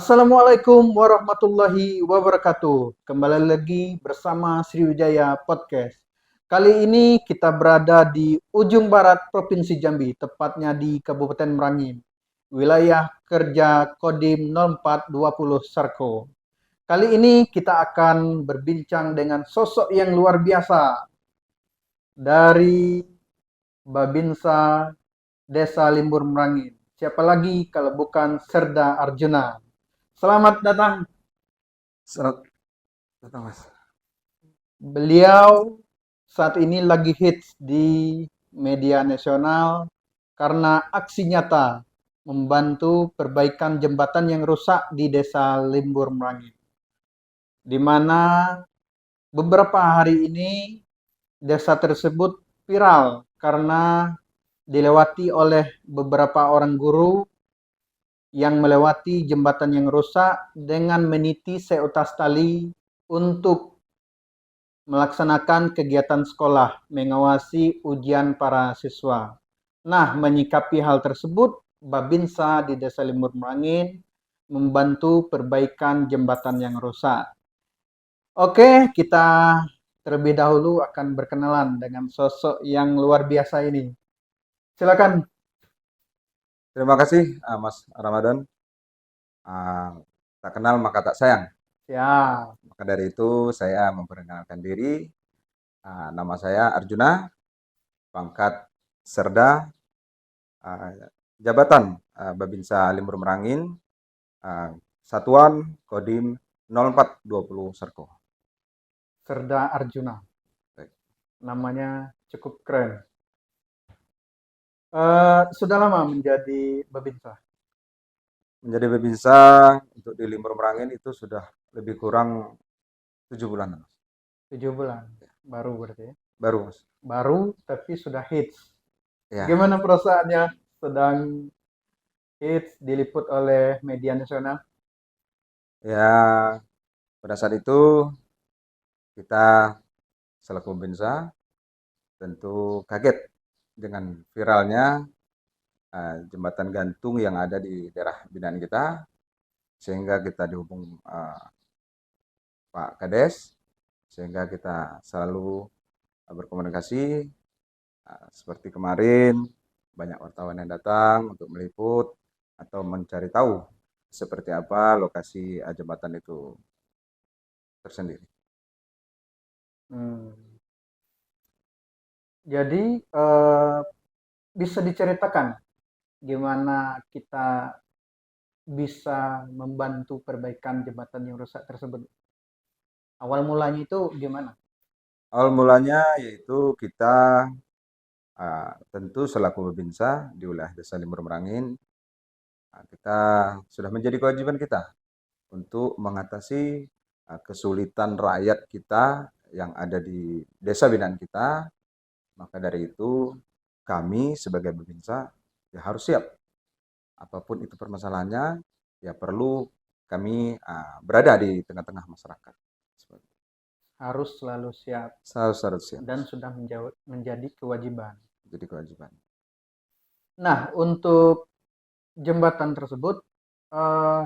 Assalamualaikum warahmatullahi wabarakatuh. Kembali lagi bersama Sriwijaya Podcast. Kali ini kita berada di ujung barat Provinsi Jambi, tepatnya di Kabupaten Merangin, wilayah kerja Kodim 0420 Sarko. Kali ini kita akan berbincang dengan sosok yang luar biasa dari Babinsa Desa Limbur Merangin. Siapa lagi kalau bukan Serda Arjuna. Selamat datang. Selamat datang, Mas. Beliau saat ini lagi hits di media nasional karena aksi nyata membantu perbaikan jembatan yang rusak di Desa Limbur Merangin. Di mana beberapa hari ini desa tersebut viral karena dilewati oleh beberapa orang guru yang melewati jembatan yang rusak dengan meniti seutas tali untuk melaksanakan kegiatan sekolah, mengawasi ujian para siswa. Nah, menyikapi hal tersebut, Babinsa di Desa Limbur Merangin membantu perbaikan jembatan yang rusak. Oke, kita terlebih dahulu akan berkenalan dengan sosok yang luar biasa ini. Silakan. Terima kasih, Mas Ramadan. Tak kenal maka tak sayang. Ya, Maka dari itu saya memperkenalkan diri. Nama saya Arjuna, pangkat Serda, ah, jabatan Babinsa Limbur Merangin, Satuan Kodim 0420 Serko. Serda Arjuna. Baik. Namanya cukup keren. Sudah lama menjadi Babinsa? Menjadi Babinsa untuk di Limbur Merangin itu sudah lebih kurang 7 bulan, Mas. 7 bulan. Baru berarti ya? Baru, Mas. Baru tapi sudah hits. Ya, Gimana perasaannya sedang hits diliput oleh media nasional? ya pada saat itu kita selaku Babinsa tentu kaget dengan viralnya jembatan gantung yang ada di daerah binaan kita, sehingga kita dihubung Pak Kades, sehingga kita selalu berkomunikasi. Seperti kemarin banyak wartawan yang datang untuk meliput atau mencari tahu seperti apa lokasi jembatan itu tersendiri. Hmm. Jadi bisa diceritakan gimana kita bisa membantu perbaikan jembatan yang rusak tersebut. Awal mulanya itu gimana? Awal mulanya yaitu kita tentu selaku Babinsa di wilayah Desa Limbur Merangin, kita sudah menjadi kewajiban kita untuk mengatasi kesulitan rakyat kita yang ada di desa binaan kita. Maka dari itu kami sebagai Babinsa ya harus siap. Apapun itu permasalahannya, ya perlu kami berada di tengah-tengah masyarakat. Harus selalu siap Harus siap. dan sudah menjadi kewajiban. Jadi kewajiban. Nah, untuk jembatan tersebut eh,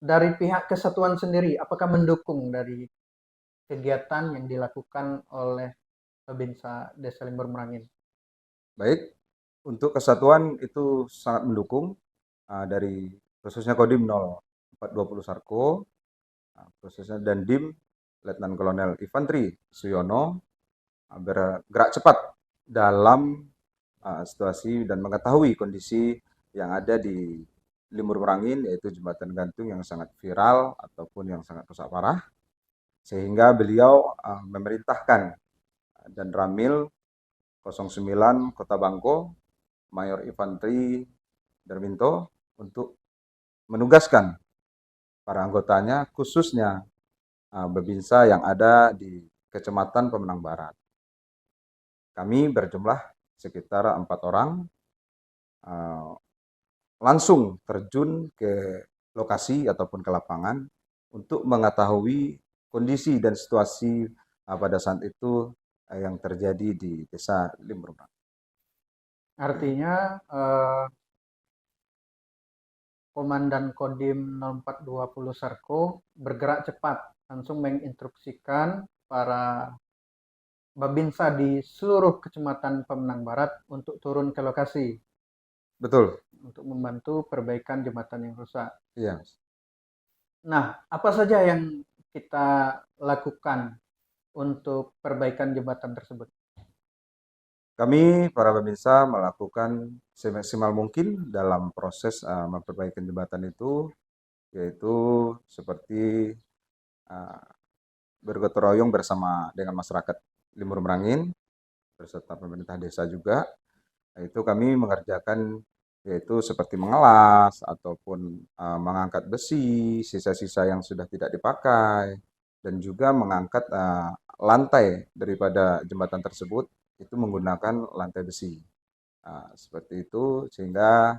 dari pihak kesatuan sendiri, apakah mendukung dari kegiatan yang dilakukan oleh Babinsa Desa Limbur Merangin? Baik, untuk kesatuan itu sangat mendukung dari khususnya Kodim 0420 Sarko, khususnya Dandim Letnan Kolonel Infantri Suyono bergerak cepat dalam situasi dan mengetahui kondisi yang ada di Limbur Merangin, yaitu jembatan gantung yang sangat viral ataupun yang sangat rusak parah, sehingga beliau memerintahkan dan Ramil 09 Kota Bangko Mayor Infantri Darminto untuk menugaskan para anggotanya khususnya Babinsa yang ada di Kecamatan Pemenang Barat. Kami berjumlah sekitar 4 orang langsung terjun ke lokasi ataupun ke lapangan untuk mengetahui kondisi dan situasi pada saat itu yang terjadi di Desa Limbur. Artinya Komandan Kodim 0420 Serko bergerak cepat, langsung menginstruksikan para Babinsa di seluruh kecamatan Pemenang Barat untuk turun ke lokasi Betul. untuk membantu perbaikan jembatan yang rusak. Iya, Mas. Nah, apa saja yang kita lakukan untuk perbaikan jembatan tersebut? Kami para pemirsa melakukan semaksimal mungkin dalam proses memperbaiki jembatan itu, yaitu seperti uh, bergotong royong bersama dengan masyarakat Limur Merangin beserta pemerintah desa juga. Itu kami mengerjakan yaitu seperti mengelas ataupun mengangkat besi, sisa-sisa yang sudah tidak dipakai, dan juga mengangkat lantai daripada jembatan tersebut itu menggunakan lantai besi. Seperti itu sehingga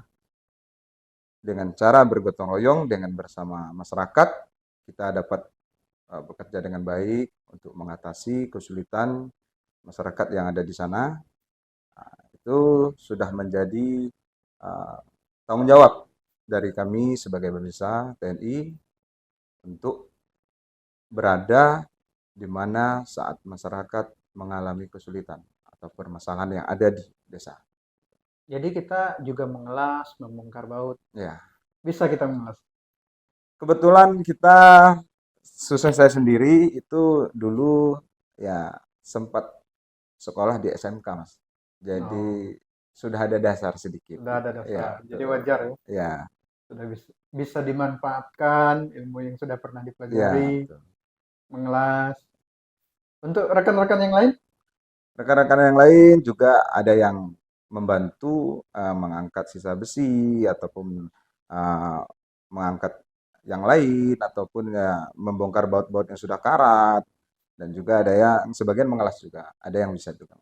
dengan cara bergotong royong dengan bersama masyarakat kita dapat bekerja dengan baik untuk mengatasi kesulitan masyarakat yang ada di sana. Itu sudah menjadi tanggung jawab dari kami sebagai pemirsa TNI untuk berada di mana saat masyarakat mengalami kesulitan atau permasalahan yang ada di desa. Jadi kita juga mengelas, membongkar baut. Ya, Bisa kita mengelas. kebetulan kita khususnya saya sendiri itu dulu ya sempat sekolah di SMK, Mas. Oh, Jadi sudah ada dasar sedikit sudah ada gitu. Ya, dasar. Jadi betul. wajar ya. Ya, Sudah bisa dimanfaatkan ilmu yang sudah pernah ya, dipelajari, betul. mengelas. Untuk rekan-rekan yang lain, Rekan-rekan yang lain juga ada yang membantu mengangkat sisa besi ataupun mengangkat yang lain ataupun ya membongkar baut-baut yang sudah karat dan juga ada yang sebagian mengelas juga, ada yang bisa juga.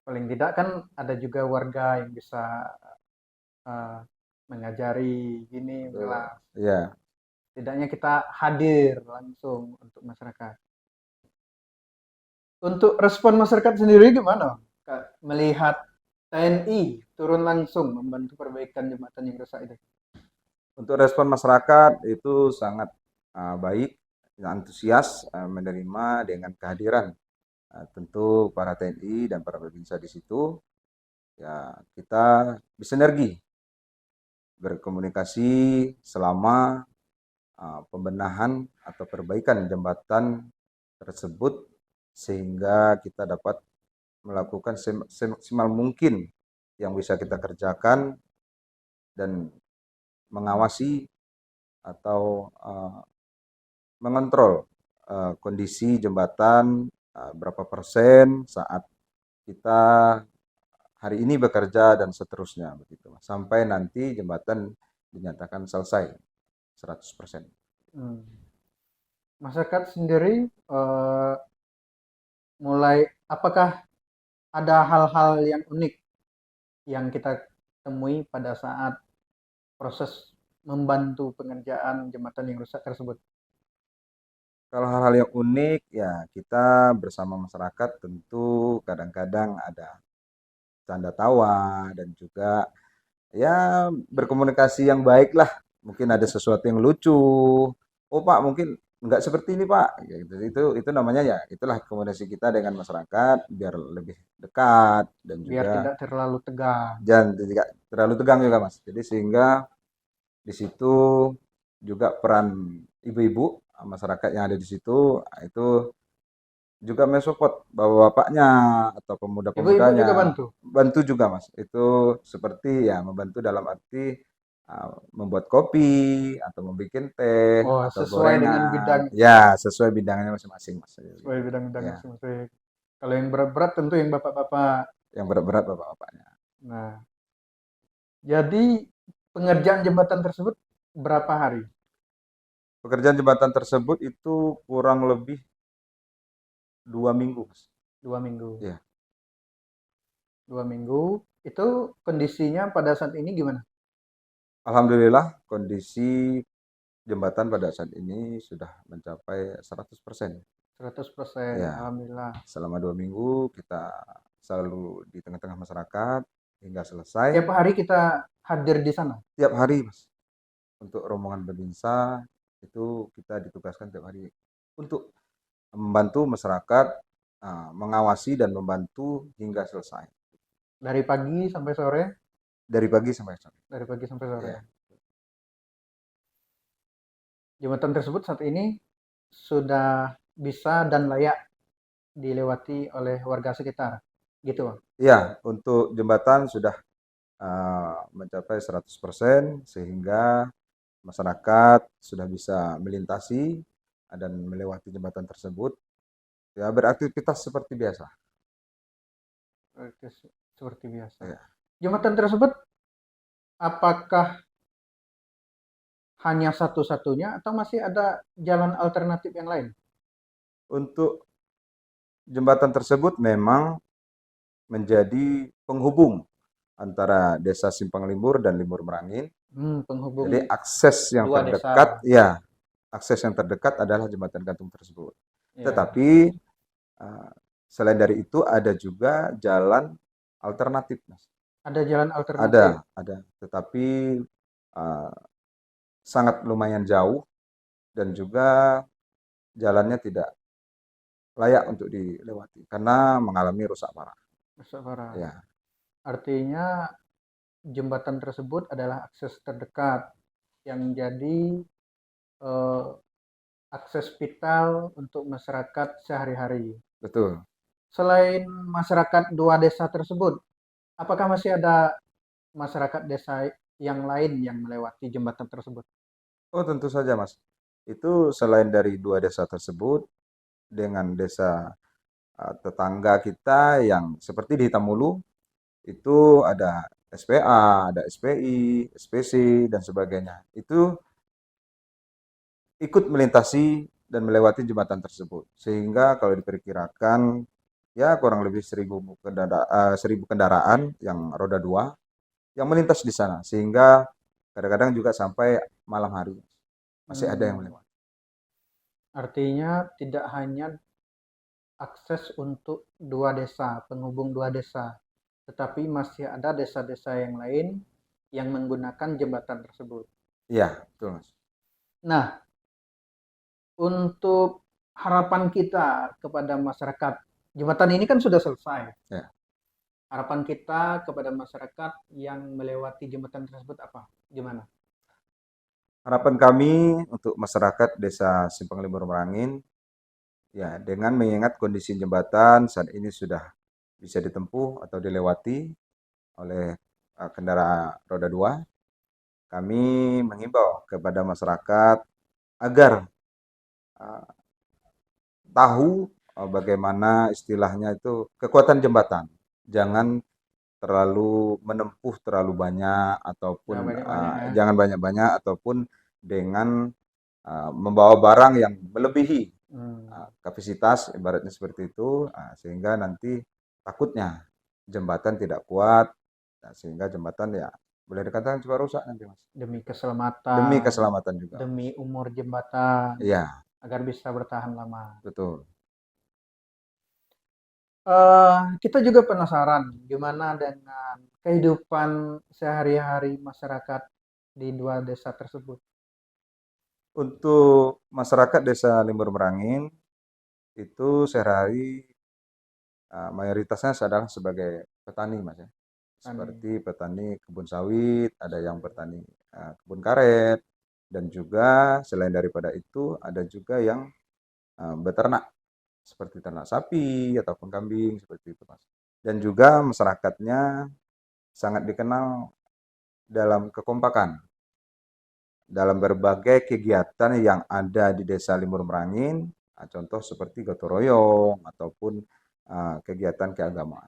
paling tidak kan ada juga warga yang bisa eh, mengajari gini Betul. mengelas. Iya. Tidaknya kita hadir langsung untuk masyarakat. Untuk respon masyarakat sendiri gimana, Kak? Melihat TNI turun langsung membantu perbaikan jembatan yang rusak itu. Untuk respon masyarakat itu sangat baik, antusias menerima dengan kehadiran tentu para TNI dan para pemirsa di situ. Ya, kita bersinergi berkomunikasi selama pembenahan atau perbaikan jembatan tersebut sehingga kita dapat melakukan semaksimal mungkin yang bisa kita kerjakan dan mengawasi atau mengontrol kondisi jembatan berapa persen saat kita hari ini bekerja dan seterusnya begitu sampai nanti jembatan dinyatakan selesai 100%. Hmm. Masyarakat sendiri mulai apakah ada hal-hal yang unik yang kita temui pada saat proses membantu pengerjaan jembatan yang rusak tersebut? Kalau hal-hal yang unik ya kita bersama masyarakat tentu kadang-kadang ada canda tawa dan juga ya berkomunikasi yang baik lah. Mungkin ada sesuatu yang lucu. Oh Pak, mungkin nggak seperti ini Pak. Ya, itu namanya ya itulah komunikasi kita dengan masyarakat biar lebih dekat dan Biar juga tidak terlalu tegang. jangan tidak terlalu tegang juga Mas. Jadi sehingga di situ juga peran ibu-ibu masyarakat yang ada di situ itu juga mensupport bapak-bapaknya atau Ibu-ibu juga pemuda-pemudanya bantu. bantu juga Mas. Itu seperti ya membantu dalam arti membuat kopi atau membuat teh Oh, atau sesuai dengan gorengan. bidang, Ya, sesuai bidangnya masing-masing Mas. sesuai bidang-bidang Ya, masing-masing. Kalau yang berat-berat tentu yang bapak-bapak. yang berat-berat bapak-bapaknya. Nah, jadi pengerjaan jembatan tersebut berapa hari? Pekerjaan jembatan tersebut itu kurang lebih 2 minggu Mas. 2 minggu. Ya, 2 minggu. Itu kondisinya pada saat ini gimana? alhamdulillah kondisi jembatan pada saat ini sudah mencapai 100%. 100%. Ya, Alhamdulillah. selama 2 minggu kita selalu di tengah-tengah masyarakat hingga selesai. Tiap hari kita hadir di sana. Tiap hari, Mas. untuk rombongan Babinsa itu kita ditugaskan tiap hari untuk membantu masyarakat, mengawasi dan membantu hingga selesai. Dari pagi sampai sore, Dari pagi sampai sore. dari pagi sampai sore. Ya, Jembatan tersebut saat ini sudah bisa dan layak dilewati oleh warga sekitar, gitu Bang. ya, untuk jembatan sudah mencapai 100% sehingga masyarakat sudah bisa melintasi dan melewati jembatan tersebut, ya beraktivitas seperti biasa. Oke, seperti biasa. Ya. Jembatan tersebut apakah hanya satu-satunya atau masih ada jalan alternatif yang lain? Untuk jembatan tersebut memang menjadi penghubung antara Desa Simpang Limbur dan Limbur Merangin. Jadi Penghubung akses yang dua desa. terdekat, ya, akses yang terdekat adalah jembatan gantung tersebut. Ya, Tetapi selain dari itu ada juga jalan alternatif, Mas. ada jalan alternatif. Ada. Tetapi uh, sangat lumayan jauh dan juga jalannya tidak layak untuk dilewati karena mengalami rusak parah. Rusak parah. Ya, Artinya jembatan tersebut adalah akses terdekat yang jadi akses vital untuk masyarakat sehari-hari. betul. Selain masyarakat dua desa tersebut, apakah masih ada masyarakat desa yang lain yang melewati jembatan tersebut? Oh, tentu saja, Mas. Itu selain dari dua desa tersebut dengan desa tetangga kita yang seperti di Hitamulu itu ada SPA, ada SPI, SPC dan sebagainya. Itu ikut melintasi dan melewati jembatan tersebut. Sehingga kalau diperkirakan ya kurang lebih 1.000 kendaraan yang roda 2 yang melintas di sana. Sehingga kadang-kadang juga sampai malam hari masih ada yang melewati. Artinya tidak hanya akses untuk dua desa, penghubung dua desa, tetapi masih ada desa-desa yang lain yang menggunakan jembatan tersebut. Iya, betul, Mas. Nah, untuk harapan kita kepada masyarakat, jembatan ini kan sudah selesai. Ya. Harapan kita kepada masyarakat yang melewati jembatan tersebut apa? Gimana? Harapan kami untuk masyarakat Desa Simpang Limbur Merangin, ya dengan mengingat kondisi jembatan saat ini sudah bisa ditempuh atau dilewati oleh kendaraan roda 2, kami mengimbau kepada masyarakat agar tahu bagaimana istilahnya itu kekuatan jembatan. Jangan terlalu menempuh terlalu banyak ataupun Jangan banyak-banyak ya. jangan banyak-banyak ataupun dengan membawa barang yang melebihi kapasitas ibaratnya seperti itu, sehingga nanti takutnya jembatan tidak kuat, sehingga jembatan ya boleh dikatakan juga rusak nanti, Mas. Demi Demi keselamatan, keselamatan juga, demi Mas. umur jembatan, Iya, agar bisa bertahan lama. betul. Kita juga penasaran gimana dengan kehidupan sehari-hari masyarakat di dua desa tersebut. Untuk masyarakat Desa Limbur Merangin itu sehari-hari mayoritasnya adalah sebagai petani, Mas ya. Seperti petani kebun sawit, ada yang petani kebun karet, dan juga selain daripada itu ada juga yang beternak seperti ternak sapi ataupun kambing seperti itu, Mas. Dan juga masyarakatnya sangat dikenal dalam kekompakan dalam berbagai kegiatan yang ada di Desa Limbur Merangin, contoh seperti gotong royong ataupun kegiatan keagamaan.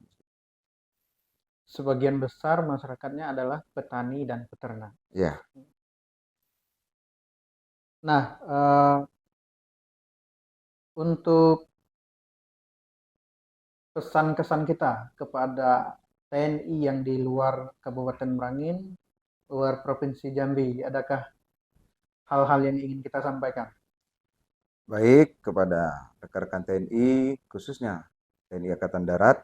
Sebagian besar masyarakatnya adalah petani dan peternak. Ya. Nah, untuk pesan-kesan kita kepada TNI yang di luar Kabupaten Merangin, luar Provinsi Jambi, adakah hal-hal yang ingin kita sampaikan? Baik kepada rekan-rekan TNI, khususnya TNI Angkatan Darat,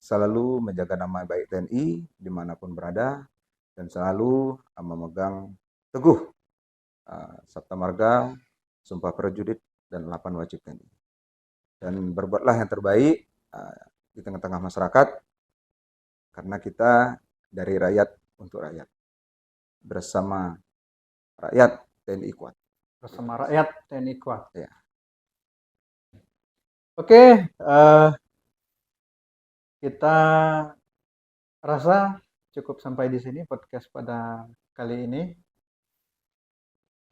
selalu menjaga nama baik TNI dimanapun berada, dan selalu memegang teguh Sabta Marga, Sumpah Prajurit, dan 8 wajib TNI. Dan berbuatlah yang terbaik di tengah-tengah masyarakat, karena kita dari rakyat untuk rakyat. Bersama rakyat, TNI kuat. Bersama rakyat TNI kuat. Ya. Oke, kita rasa cukup sampai di sini podcast pada kali ini.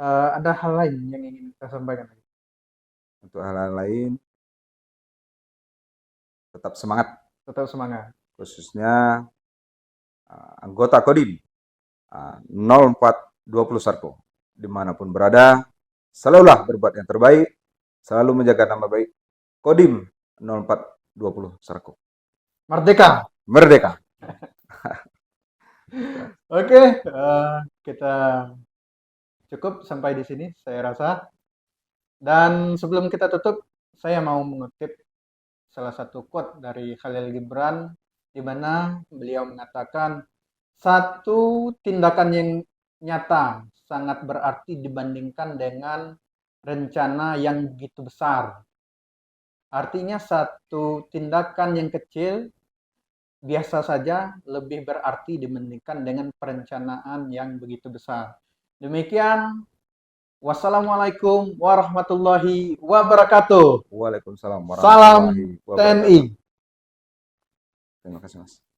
Ada hal lain yang ingin kita sampaikan lagi? Untuk hal-hal lain, tetap semangat, Tetap semangat. khususnya anggota Kodim 0420 Sarko, dimanapun berada, selalulah berbuat yang terbaik, selalu menjaga nama baik Kodim 0420 Sarko. Merdeka! Merdeka! Oke, kita cukup sampai di sini, saya rasa. Dan sebelum kita tutup, saya mau mengutip salah satu quote dari Khalil Gibran, di mana beliau mengatakan, satu tindakan yang nyata sangat berarti dibandingkan dengan rencana yang begitu besar. Artinya satu tindakan yang kecil biasa saja lebih berarti dibandingkan dengan perencanaan yang begitu besar. Demikian, wassalamualaikum warahmatullahi wabarakatuh. Waalaikumsalam Salam warahmatullahi TNI. wabarakatuh. Terima kasih, Mas.